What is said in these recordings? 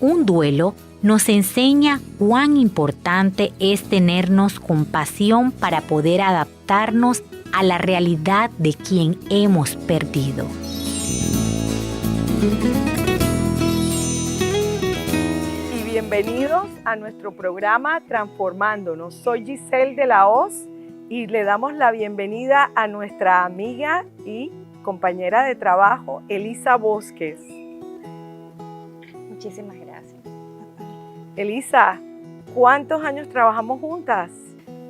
un duelo nos enseña cuán importante es tenernos compasión para poder adaptarnos a la realidad de quien hemos perdido. Y bienvenidos a nuestro programa Transformándonos. Soy Giselle de la Hoz y le damos la bienvenida a nuestra amiga y compañera de trabajo, Elisa Bosques. Muchísimas gracias. Elisa, ¿cuántos años trabajamos juntas?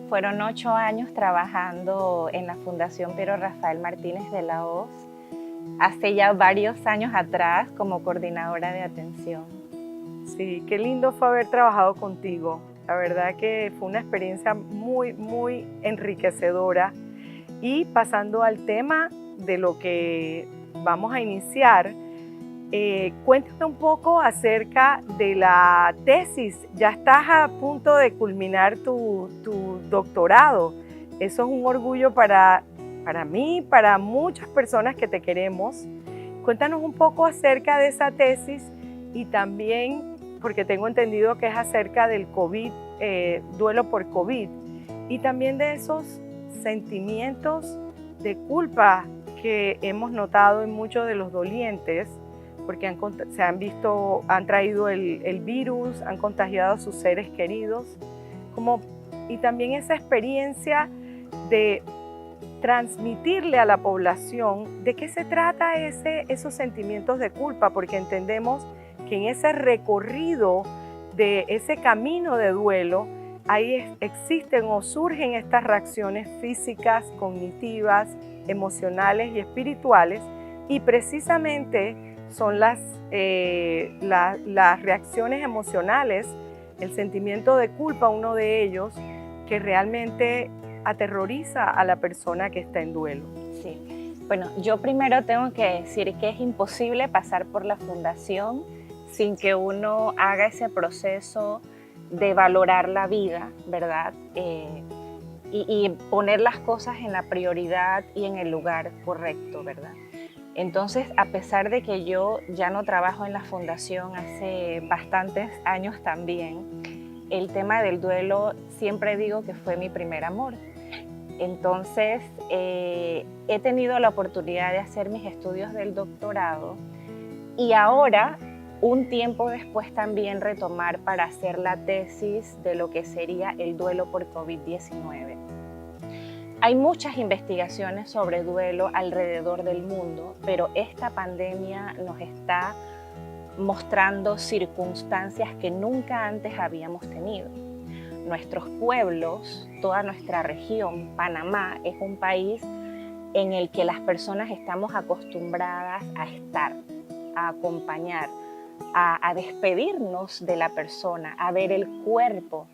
Fueron 8 años trabajando en la Fundación Piero Rafael Martínez de la Hoz, hace ya varios años atrás como coordinadora de atención. Sí, qué lindo fue haber trabajado contigo. La verdad que fue una experiencia muy enriquecedora. Y pasando al tema de lo que vamos a iniciar, cuéntame un poco acerca de la tesis. Ya estás a punto de culminar tu doctorado. Eso es un orgullo para mí, para muchas personas que te queremos. Cuéntanos un poco acerca de esa tesis y también, porque tengo entendido que es acerca del COVID, duelo por COVID, y también de esos sentimientos de culpa que hemos notado en muchos de los dolientes, porque han traído el virus, han contagiado a sus seres queridos, y también esa experiencia de transmitirle a la población de qué se trata esos sentimientos de culpa, porque entendemos que en ese recorrido de ese camino de duelo, ahí existen o surgen estas reacciones físicas, cognitivas, emocionales y espirituales, y precisamente son las reacciones emocionales, el sentimiento de culpa, uno de ellos, que realmente aterroriza a la persona que está en duelo. Sí, bueno, yo primero tengo que decir que es imposible pasar por la fundación sin que uno haga ese proceso de valorar la vida, ¿verdad? Y poner las cosas en la prioridad y en el lugar correcto, ¿verdad? Entonces, a pesar de que yo ya no trabajo en la fundación hace bastantes años también, el tema del duelo siempre digo que fue mi primer amor. Entonces, he tenido la oportunidad de hacer mis estudios del doctorado y ahora, un tiempo después, también retomar para hacer la tesis de lo que sería el duelo por COVID-19. Hay muchas investigaciones sobre duelo alrededor del mundo, pero esta pandemia nos está mostrando circunstancias que nunca antes habíamos tenido. Nuestros pueblos, toda nuestra región, Panamá, es un país en el que las personas estamos acostumbradas a estar, a acompañar, a despedirnos de la persona, a ver el cuerpo.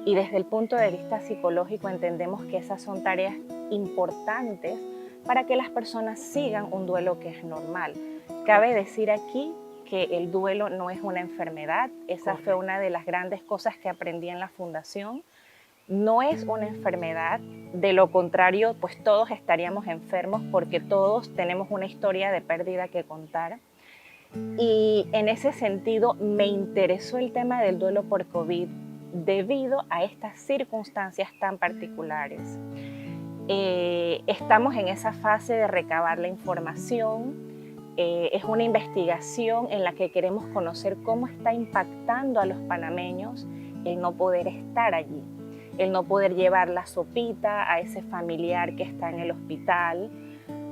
Y desde el punto de vista psicológico entendemos que esas son tareas importantes para que las personas sigan un duelo que es normal. Cabe decir aquí que el duelo no es una enfermedad. Esa fue una de las grandes cosas que aprendí en la fundación. No es una enfermedad, de lo contrario, pues todos estaríamos enfermos porque todos tenemos una historia de pérdida que contar. Y en ese sentido me interesó el tema del duelo por COVID debido a estas circunstancias tan particulares. Estamos en esa fase de recabar la información. Es una investigación en la que queremos conocer cómo está impactando a los panameños el no poder estar allí, el no poder llevar la sopita a ese familiar que está en el hospital,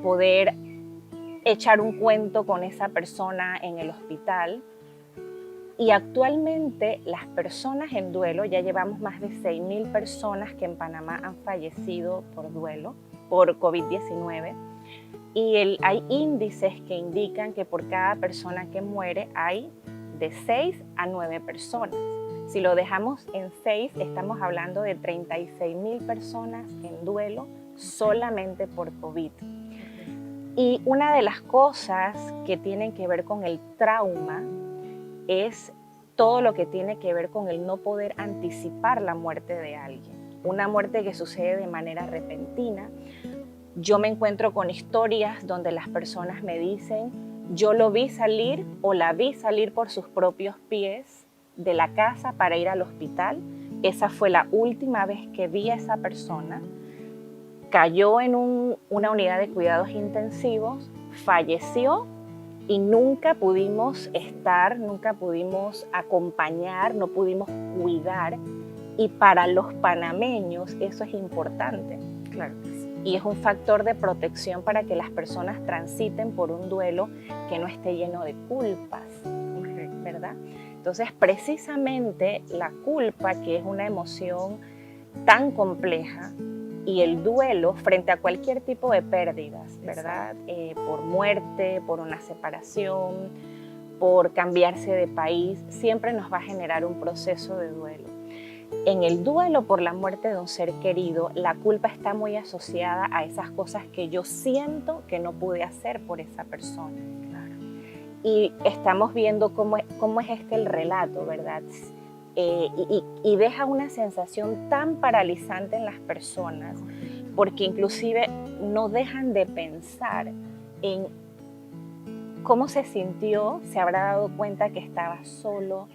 poder echar un cuento con esa persona en el hospital. Y actualmente las personas en duelo, ya llevamos más de 6.000 personas que en Panamá han fallecido por duelo, por COVID-19. Y hay índices que indican que por cada persona que muere hay de 6 a 9 personas. Si lo dejamos en 6, estamos hablando de 36.000 personas en duelo solamente por COVID. Y una de las cosas que tienen que ver con el trauma es todo lo que tiene que ver con el no poder anticipar la muerte de alguien. Una muerte que sucede de manera repentina. Yo me encuentro con historias donde las personas me dicen, yo lo vi salir o la vi salir por sus propios pies de la casa para ir al hospital. Esa fue la última vez que vi a esa persona. Cayó en una unidad de cuidados intensivos, falleció y nunca pudimos estar, nunca pudimos acompañar, no pudimos cuidar. Y para los panameños eso es importante. Claro. Y es un factor de protección para que las personas transiten por un duelo que no esté lleno de culpas, ¿verdad? Entonces, precisamente la culpa, que es una emoción tan compleja, y el duelo frente a cualquier tipo de pérdidas, ¿verdad? Por muerte, por una separación, por cambiarse de país, siempre nos va a generar un proceso de duelo. En el duelo por la muerte de un ser querido, la culpa está muy asociada a esas cosas que yo siento que no pude hacer por esa persona. Claro. Y estamos viendo cómo es el relato, ¿verdad? Y deja una sensación tan paralizante en las personas, porque inclusive no dejan de pensar en cómo se sintió, se habrá dado cuenta que estaba solo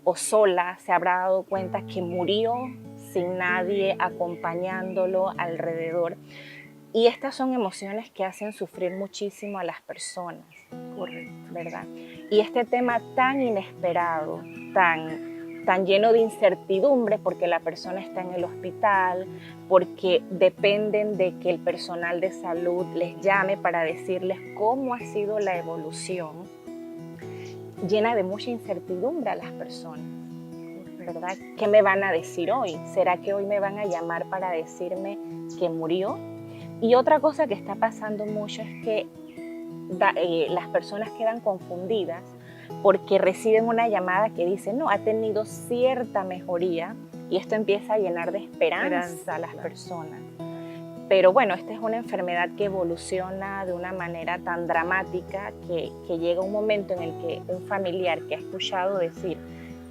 o sola, se habrá dado cuenta que murió sin nadie acompañándolo alrededor. Y estas son emociones que hacen sufrir muchísimo a las personas. Correcto. ¿Verdad? Y este tema tan inesperado, tan lleno de incertidumbre, porque la persona está en el hospital, porque dependen de que el personal de salud les llame para decirles cómo ha sido la evolución, llena de mucha incertidumbre a las personas, ¿verdad? ¿Qué me van a decir hoy? ¿Será que hoy me van a llamar para decirme que murió? Y otra cosa que está pasando mucho es que las personas quedan confundidas porque reciben una llamada que dice, no, ha tenido cierta mejoría, y esto empieza a llenar de esperanza a las personas. Pero bueno, esta es una enfermedad que evoluciona de una manera tan dramática que llega un momento en el que un familiar que ha escuchado decir,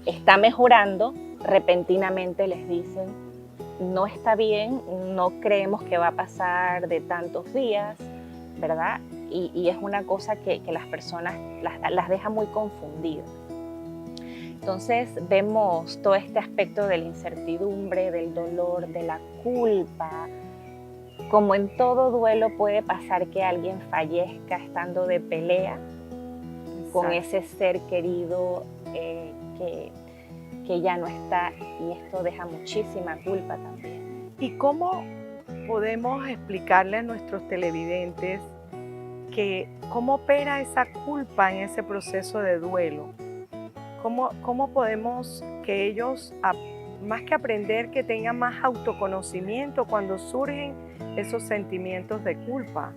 está mejorando, repentinamente les dicen, no está bien, no creemos que va a pasar de tantos días, ¿verdad? Y es una cosa que las personas las deja muy confundidas. Entonces vemos todo este aspecto de la incertidumbre, del dolor, de la culpa. Como en todo duelo puede pasar que alguien fallezca estando de pelea con ese ser querido que ya no está, y esto deja muchísima culpa también. ¿Y cómo podemos explicarle a nuestros televidentes cómo opera esa culpa en ese proceso de duelo? ¿Cómo podemos que ellos, más que aprender, que tengan más autoconocimiento cuando surgen esos sentimientos de culpa?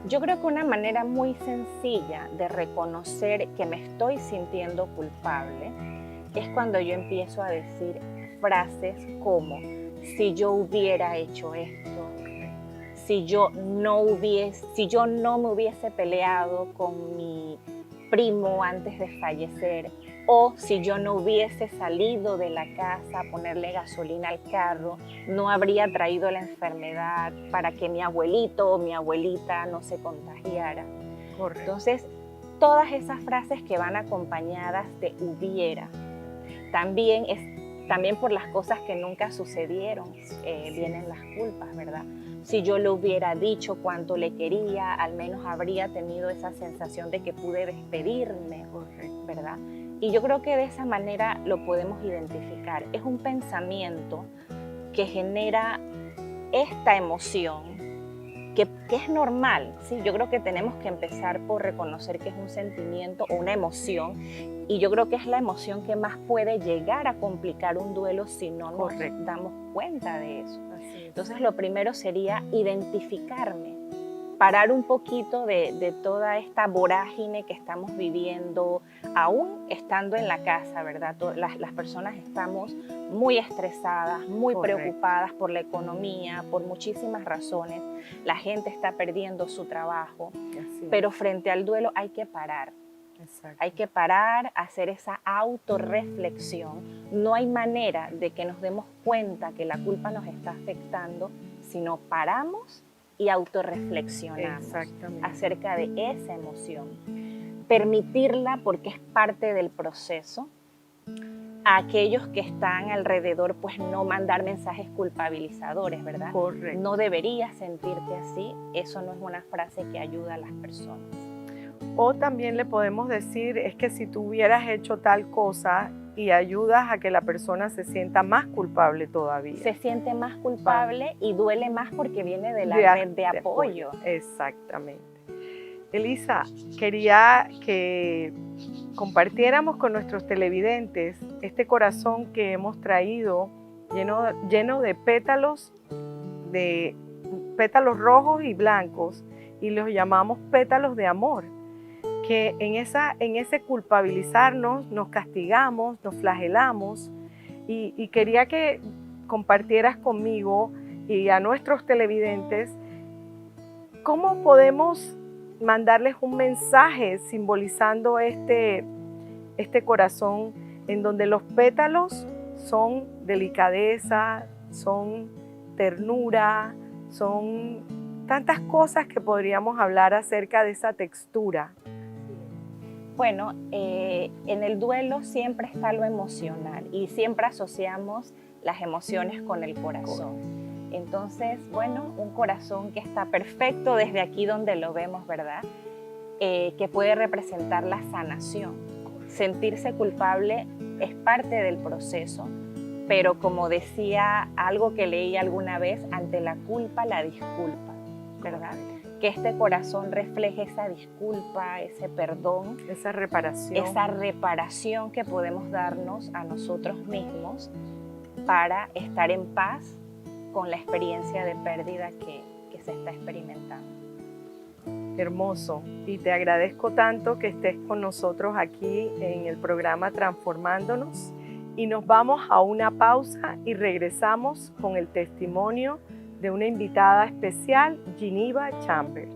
Yo creo que una manera muy sencilla de reconocer que me estoy sintiendo culpable es cuando yo empiezo a decir frases como, si yo hubiera hecho esto, si yo no me hubiese peleado con mi primo antes de fallecer, o si yo no hubiese salido de la casa a ponerle gasolina al carro, no habría traído la enfermedad para que mi abuelito o mi abuelita no se contagiara. Correcto. Entonces, todas esas frases que van acompañadas de hubiera, también por las cosas que nunca sucedieron, vienen las culpas, ¿verdad? Si yo le hubiera dicho cuánto le quería, al menos habría tenido esa sensación de que pude despedirme, ¿verdad? Y yo creo que de esa manera lo podemos identificar. Es un pensamiento que genera esta emoción que es normal, ¿sí? Yo creo que tenemos que empezar por reconocer que es un sentimiento o una emoción, y yo creo que es la emoción que más puede llegar a complicar un duelo si no nos damos cuenta de eso. Entonces, lo primero sería identificarme, parar un poquito de toda esta vorágine que estamos viviendo, aún estando en la casa, ¿verdad? Las personas estamos muy estresadas, muy preocupadas por la economía, por muchísimas razones. La gente está perdiendo su trabajo, pero frente al duelo hay que parar. Hay que parar, hacer esa autorreflexión. No hay manera de que nos demos cuenta que la culpa nos está afectando si no paramos y autorreflexionamos acerca de esa emoción. permitirla porque es parte del proceso. A aquellos que están alrededor, pues no mandar mensajes culpabilizadores, ¿verdad? Correcto. No deberías sentirte así, eso no es una frase que ayuda a las personas. O también le podemos decir, es que si tú hubieras hecho tal cosa y ayudas a que la persona se sienta más culpable todavía. Se siente más culpable y duele más porque viene de la red de apoyo. Exactamente. Elisa, quería que compartiéramos con nuestros televidentes este corazón que hemos traído lleno de pétalos rojos y blancos, y los llamamos pétalos de amor, que en ese culpabilizarnos nos castigamos, nos flagelamos, y quería que compartieras conmigo y a nuestros televidentes cómo podemos mandarles un mensaje simbolizando este corazón en donde los pétalos son delicadeza, son ternura, son tantas cosas que podríamos hablar acerca de esa textura. Bueno, en el duelo siempre está lo emocional y siempre asociamos las emociones con el corazón. Entonces, bueno, un corazón que está perfecto desde aquí donde lo vemos, ¿verdad? Que puede representar la sanación. Sentirse culpable es parte del proceso, pero como decía algo que leí alguna vez, ante la culpa, la disculpa, ¿verdad? Que este corazón refleje esa disculpa, ese perdón, esa reparación que podemos darnos a nosotros mismos para estar en paz con la experiencia de pérdida que se está experimentando. Hermoso, y te agradezco tanto que estés con nosotros aquí en el programa Transformándonos, y nos vamos a una pausa y regresamos con el testimonio de una invitada especial, Geneva Chambers.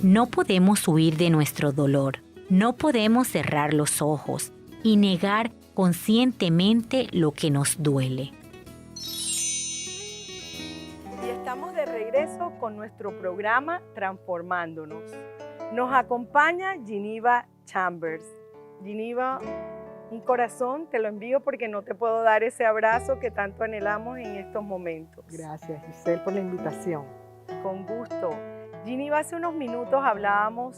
No podemos huir de nuestro dolor, no podemos cerrar los ojos y negar conscientemente lo que nos duele. Y estamos de regreso con nuestro programa Transformándonos. Nos acompaña Geneva Chambers. Geneva, un corazón te lo envío porque no te puedo dar ese abrazo que tanto anhelamos en estos momentos. Gracias, Giselle, por la invitación. Con gusto. Geneva, hace unos minutos hablábamos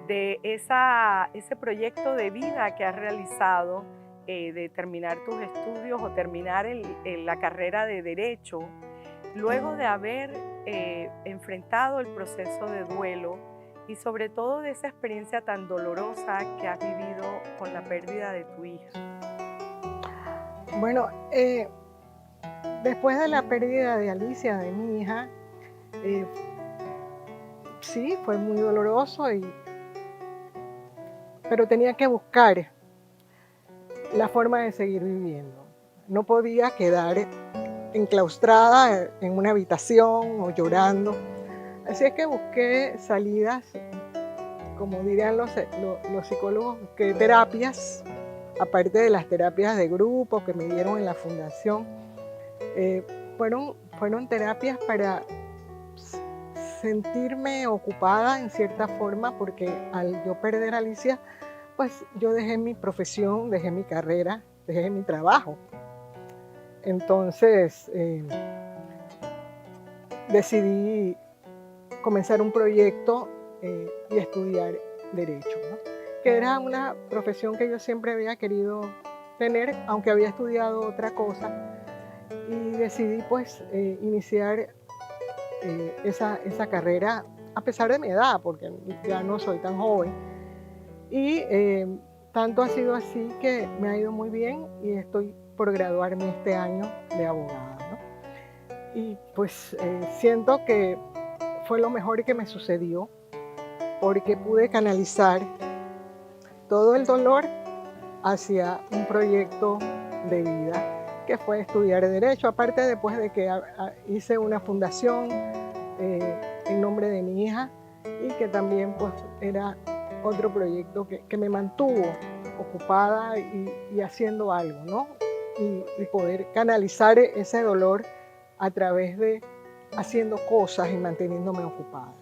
de ese proyecto de vida que has realizado, de terminar tus estudios o terminar la carrera de Derecho, luego de haber enfrentado el proceso de duelo y sobre todo de esa experiencia tan dolorosa que has vivido con la pérdida de tu hija. Bueno, después de la pérdida de Alicia, de mi hija, sí, fue muy doloroso, pero tenía que buscar la forma de seguir viviendo. No podía quedar enclaustrada en una habitación o llorando. Así es que busqué salidas, como dirían los psicólogos, busqué terapias, aparte de las terapias de grupo que me dieron en la fundación. Fueron terapias para sentirme ocupada en cierta forma, porque al yo perder a Alicia, pues yo dejé mi profesión, dejé mi carrera, dejé mi trabajo. Entonces decidí comenzar un proyecto y estudiar Derecho, ¿no? Que era una profesión que yo siempre había querido tener, aunque había estudiado otra cosa, y decidí pues iniciar esa carrera a pesar de mi edad, porque ya no soy tan joven, y tanto ha sido así que me ha ido muy bien y estoy por graduarme este año de abogada, ¿no? Y pues siento que fue lo mejor que me sucedió, porque pude canalizar todo el dolor hacia un proyecto de vida, que fue estudiar Derecho, aparte después de que hice una fundación en nombre de mi hija, y que también pues era otro proyecto que me mantuvo ocupada y haciendo algo, ¿no? Y poder canalizar ese dolor a través de haciendo cosas y manteniéndome ocupada.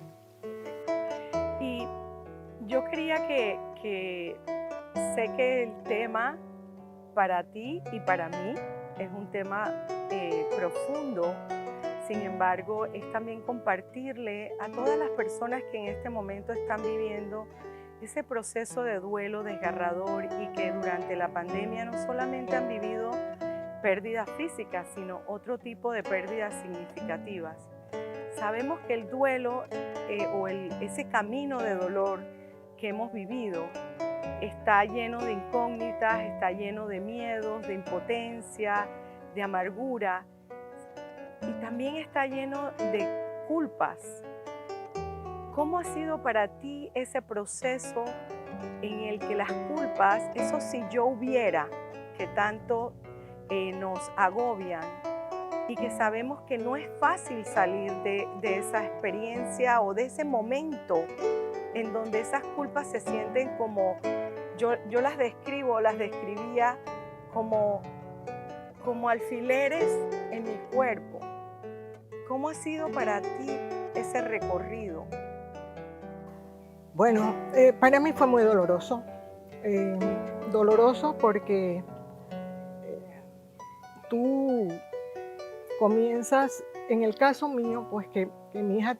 Y yo quería que sé que el tema para ti y para mí es un tema profundo. Sin embargo, es también compartirle a todas las personas que en este momento están viviendo ese proceso de duelo desgarrador y que durante la pandemia no solamente han vivido pérdidas físicas, sino otro tipo de pérdidas significativas. Sabemos que el duelo ese camino de dolor que hemos vivido está lleno de incógnitas, está lleno de miedos, de impotencia, de amargura, y también está lleno de culpas. ¿Cómo ha sido para ti ese proceso en el que las culpas, eso si yo hubiera, que tanto nos agobian y que sabemos que no es fácil salir de esa experiencia o de ese momento en donde esas culpas se sienten como, yo las describía como alfileres en mi cuerpo? ¿Cómo ha sido para ti ese recorrido? Bueno, para mí fue muy doloroso. Doloroso porque tú comienzas, en el caso mío, pues que mi hija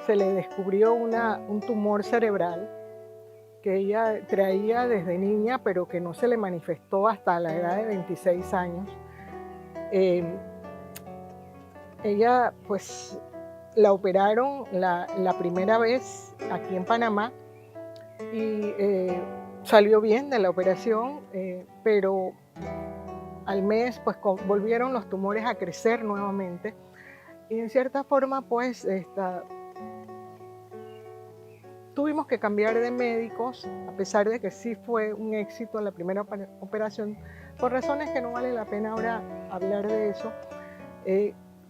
se le descubrió un tumor cerebral que ella traía desde niña, pero que no se le manifestó hasta la edad de 26 años. Ella, pues, la operaron la primera vez aquí en Panamá y salió bien de la operación, pero al mes, pues, volvieron los tumores a crecer nuevamente y en cierta forma, pues, tuvimos que cambiar de médicos, a pesar de que sí fue un éxito la primera operación, por razones que no vale la pena ahora hablar de eso.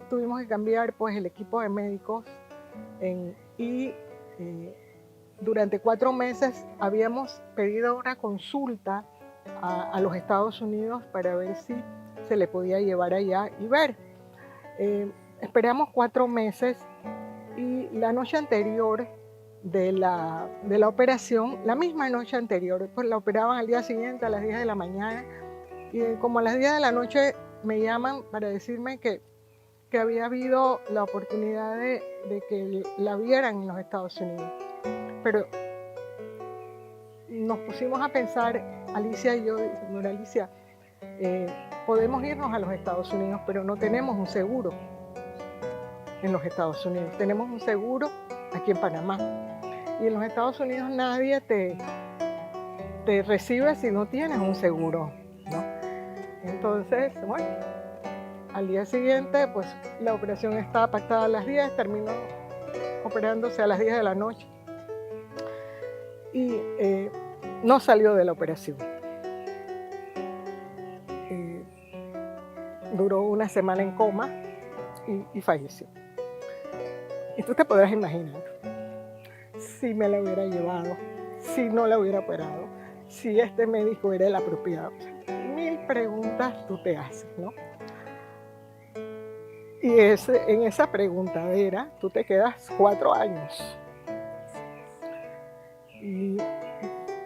Tuvimos que cambiar pues el equipo de médicos y durante 4 meses habíamos pedido una consulta a los Estados Unidos para ver si se le podía llevar allá y ver. Esperamos 4 meses y la noche anterior de la operación, la misma noche anterior, pues la operaban al día siguiente a las 10 de la mañana y como a las 10 de la noche me llaman para decirme que había habido la oportunidad de que la vieran en los Estados Unidos. Pero nos pusimos a pensar, Alicia y yo, señora Alicia, podemos irnos a los Estados Unidos, pero no tenemos un seguro en los Estados Unidos. Tenemos un seguro aquí en Panamá. Y en los Estados Unidos nadie te recibe si no tienes un seguro, ¿no? Entonces, bueno, al día siguiente, pues la operación estaba pactada a las 10, terminó operándose a las 10 de la noche y no salió de la operación. Duró una semana en coma y falleció. Y tú te podrás imaginar si me la hubiera llevado, si no la hubiera operado, si este médico era el apropiado. 1000 preguntas tú te haces, ¿no? Y en esa preguntadera tú te quedas 4 años y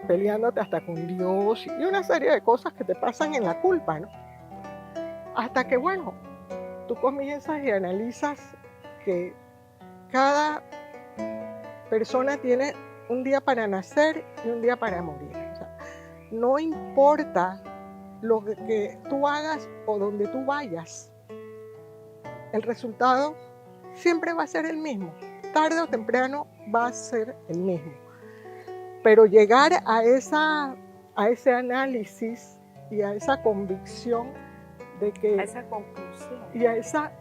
peleándote hasta con Dios y una serie de cosas que te pasan en la culpa, ¿no? Hasta que, bueno, tú comienzas y analizas que cada persona tiene un día para nacer y un día para morir. O sea, no importa lo que tú hagas o donde tú vayas, el resultado siempre va a ser el mismo. Tarde o temprano va a ser el mismo. Pero llegar a ese análisis y a esa convicción de que... A esa conclusión. Y a esa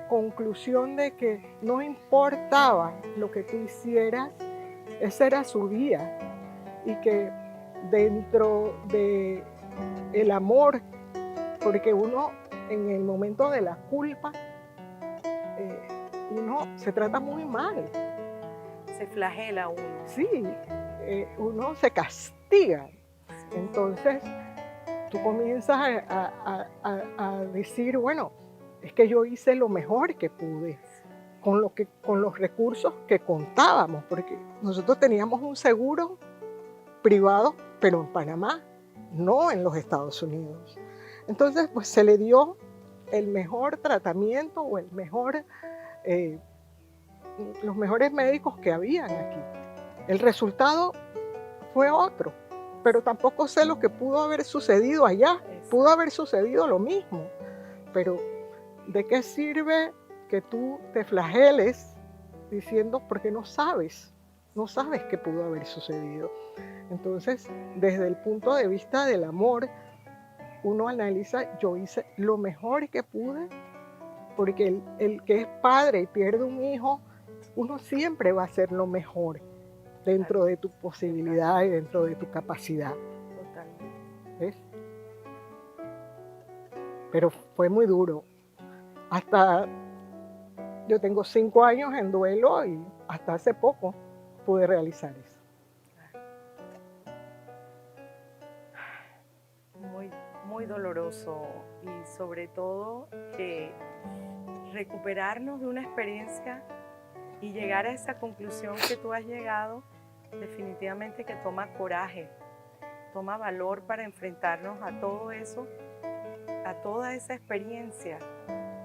conclusión de que no importaba lo que tú hicieras, ese era su día. Y que dentro de el amor, porque uno en el momento de la culpa, uno se trata muy mal. Se flagela uno. Sí, uno se castiga. Entonces, tú comienzas a decir, bueno, es que yo hice lo mejor que pude con los recursos que contábamos, porque nosotros teníamos un seguro privado, pero en Panamá, no en los Estados Unidos. Entonces, pues se le dio el mejor tratamiento o los mejores médicos que habían aquí. El resultado fue otro, pero tampoco sé lo que pudo haber sucedido allá. Pudo haber sucedido lo mismo, pero ¿de qué sirve que tú te flageles diciendo porque no sabes qué pudo haber sucedido? Entonces, desde el punto de vista del amor, uno analiza, yo hice lo mejor que pude, porque el que es padre y pierde un hijo, uno siempre va a hacer lo mejor dentro de tu posibilidad y dentro de tu capacidad. Totalmente. ¿Ves? Pero fue muy duro. Hasta yo tengo 5 años en duelo y hasta hace poco pude realizar eso. Muy doloroso, y sobre todo que recuperarnos de una experiencia y llegar a esa conclusión que tú has llegado, definitivamente que toma coraje, toma valor para enfrentarnos a todo eso, a toda esa experiencia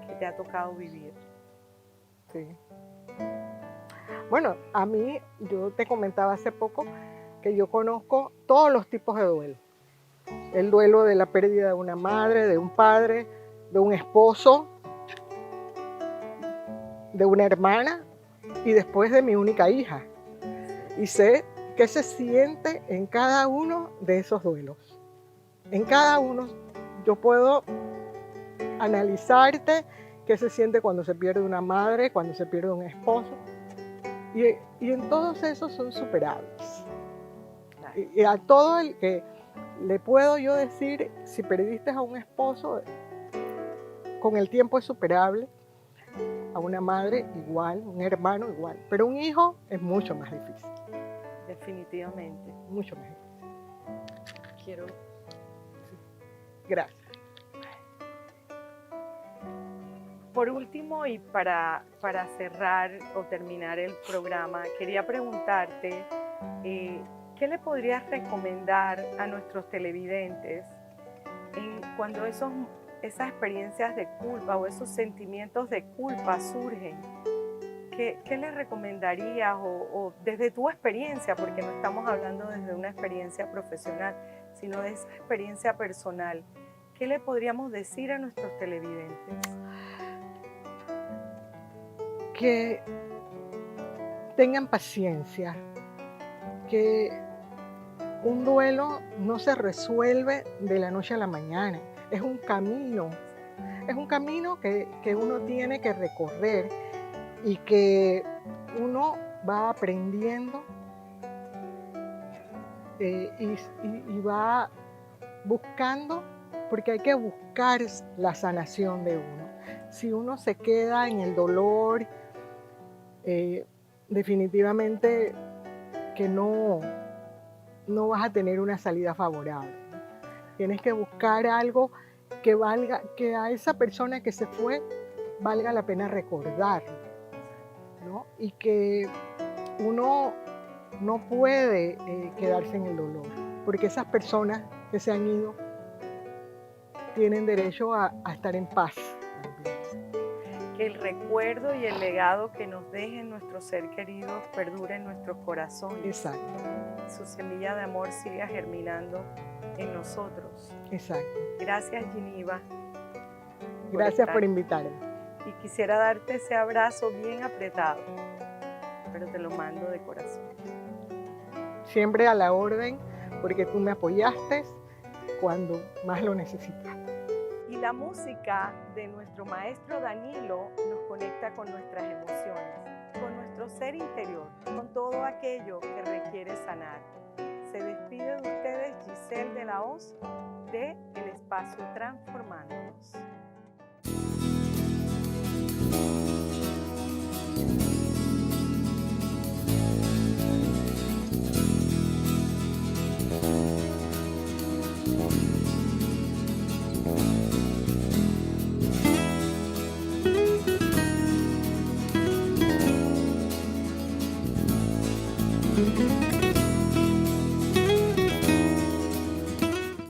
que te ha tocado vivir. Sí. Bueno, a mí, yo te comentaba hace poco que yo conozco todos los tipos de duelo. El duelo de la pérdida de una madre, de un padre, de un esposo, de una hermana y después de mi única hija. Y sé qué se siente en cada uno de esos duelos. En cada uno yo puedo analizarte qué se siente cuando se pierde una madre, cuando se pierde un esposo. Y en todos esos son superables. Y a todo el que le puedo yo decir, si perdiste a un esposo, con el tiempo es superable. A una madre igual, un hermano igual. Pero un hijo es mucho más difícil. Definitivamente. Mucho más difícil. Quiero... Sí. Gracias. Por último, y para cerrar o terminar el programa, quería preguntarte, ¿qué le podrías recomendar a nuestros televidentes cuando esas experiencias de culpa o esos sentimientos de culpa surgen? ¿Qué les recomendarías o desde tu experiencia, porque no estamos hablando desde una experiencia profesional, sino de esa experiencia personal? ¿Qué le podríamos decir a nuestros televidentes? Que tengan paciencia, que un duelo no se resuelve de la noche a la mañana, es un camino que uno tiene que recorrer y que uno va aprendiendo y va buscando, porque hay que buscar la sanación de uno. Si uno se queda en el dolor, definitivamente que no vas a tener una salida favorable. Tienes que buscar algo que a esa persona que se fue valga la pena recordarlo, ¿no? Y que uno no puede quedarse en el dolor, porque esas personas que se han ido tienen derecho a estar en paz. Que el recuerdo y el legado que nos dejen nuestros seres queridos perdure en nuestros corazones. Exacto. Su semilla de amor siga germinando en nosotros. Exacto. Gracias, Giniva. Gracias por invitarme. Y quisiera darte ese abrazo bien apretado, pero te lo mando de corazón. Siempre a la orden, porque tú me apoyaste cuando más lo necesitaste. Y la música de nuestro maestro Danilo nos conecta con nuestras emociones, con nuestro ser interior, con todo aquello que requiere sanar. Se despide de ustedes Giselle de la Hoz de El Espacio Transformándonos.